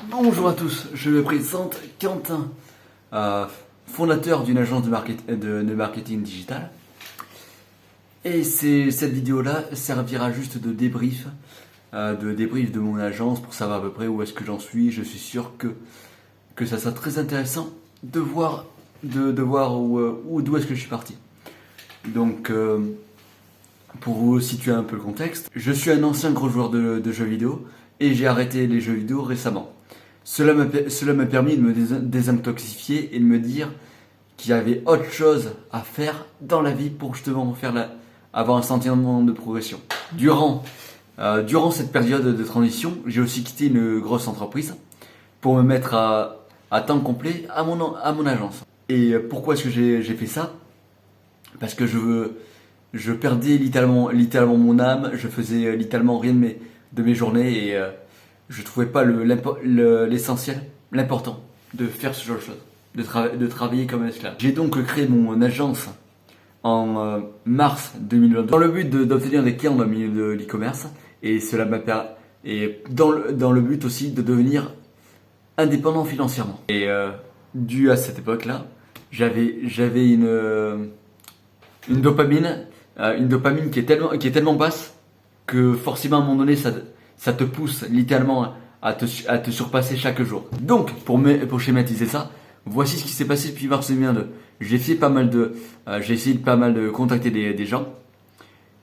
Bonjour à tous, je me présente Quentin, fondateur d'une agence de marketing digital. Et cette vidéo-là servira juste de débrief de mon agence pour savoir à peu près où est-ce que j'en suis. Je suis sûr que ça sera très intéressant de voir d'où est-ce que je suis parti. Donc, pour vous situer un peu le contexte, je suis un ancien gros joueur de jeux vidéo et j'ai arrêté les jeux vidéo récemment. Cela m'a permis de me désintoxifier et de me dire qu'il y avait autre chose à faire dans la vie pour justement avoir un sentiment de progression. Durant cette période de transition, j'ai aussi quitté une grosse entreprise pour me mettre à temps complet à mon agence. Et pourquoi est-ce que j'ai fait ça? Parce que je perdais littéralement mon âme, je faisais littéralement rien de mes journées et je trouvais pas l'essentiel, l'important de faire ce genre de choses, de travailler comme un esclave. J'ai donc créé mon agence en mars 2022 dans le but d'obtenir des clients dans le milieu de l'e-commerce et dans le but aussi de devenir indépendant financièrement. Et dû à cette époque-là, j'avais une dopamine qui est tellement basse que forcément à un moment donné ça te pousse littéralement à te surpasser chaque jour. Donc pour schématiser ça, voici ce qui s'est passé depuis mars 2022. J'ai essayé pas mal de contacter des gens.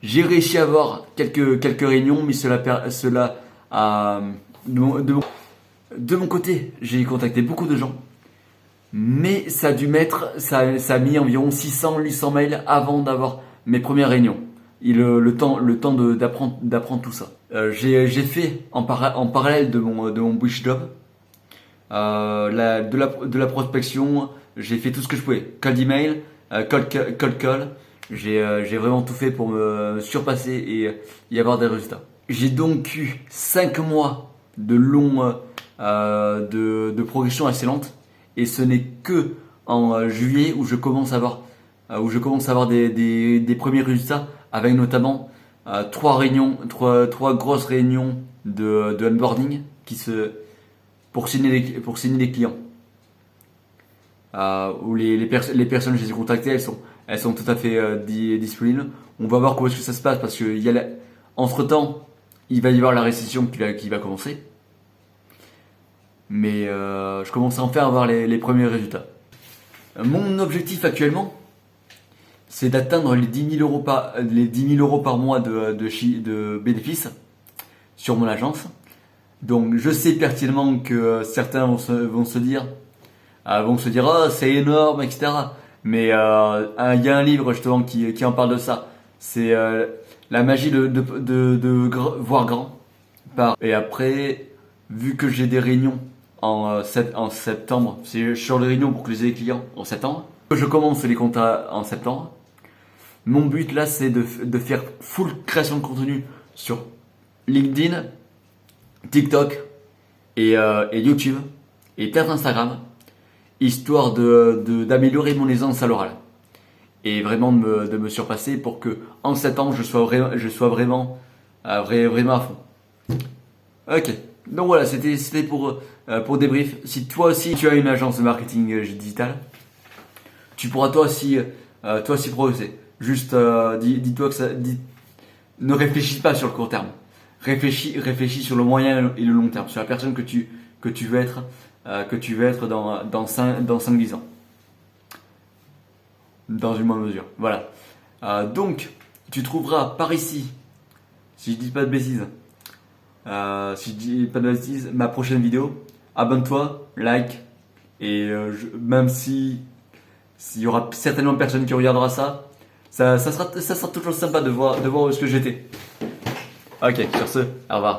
J'ai réussi à avoir quelques réunions, mais cela a de mon côté, j'ai contacté beaucoup de gens. Mais ça a mis environ 800 mails avant d'avoir mes premières réunions. Et le temps d'apprendre tout ça. J'ai fait en parallèle de mon bush job, de la prospection. J'ai fait tout ce que je pouvais. Cold email, cold call. J'ai vraiment tout fait pour me surpasser et y avoir des résultats. J'ai donc eu 5 mois de progression assez lente. Et ce n'est que en juillet où je commence à avoir des premiers résultats avec notamment trois grosses réunions de onboarding pour signer des clients. Où les personnes que j'ai contactées, elles sont tout à fait disponibles. On va voir comment est-ce que ça se passe parce que entre temps, il va y avoir la récession qui va commencer. Mais je commence enfin à avoir les premiers résultats. Mon objectif actuellement, c'est d'atteindre les 10 000 euros par mois de bénéfices sur mon agence. Donc je sais pertinemment que certains vont se dire oh, c'est énorme, etc. Mais il y a un livre justement qui en parle de ça. C'est la magie de voir grand. Et après, vu que j'ai des réunions en septembre, c'est sur les réunions pour que les clients en septembre. Je commence les comptes en septembre. Mon but là, c'est de faire full création de contenu sur LinkedIn, TikTok et YouTube et peut-être Instagram, histoire d'améliorer mon aisance à l'oral et vraiment de me surpasser pour que en septembre je sois vraiment à fond. Ok. Donc voilà, c'était pour débrief. Si toi aussi tu as une agence de marketing digital, tu pourras toi aussi progresser. Juste dis-toi que ne réfléchis pas sur le court terme. Réfléchis sur le moyen et le long terme, sur la personne que tu veux être dans 5-10 ans. Dans une moindre mesure. Voilà. Donc tu trouveras par ici, si je dis pas de bêtises, ma prochaine vidéo. Abonne-toi, like, et même s'il y aura certainement personne qui regardera ça sera toujours sympa de voir où est-ce que j'étais. Ok, sur ce, au revoir.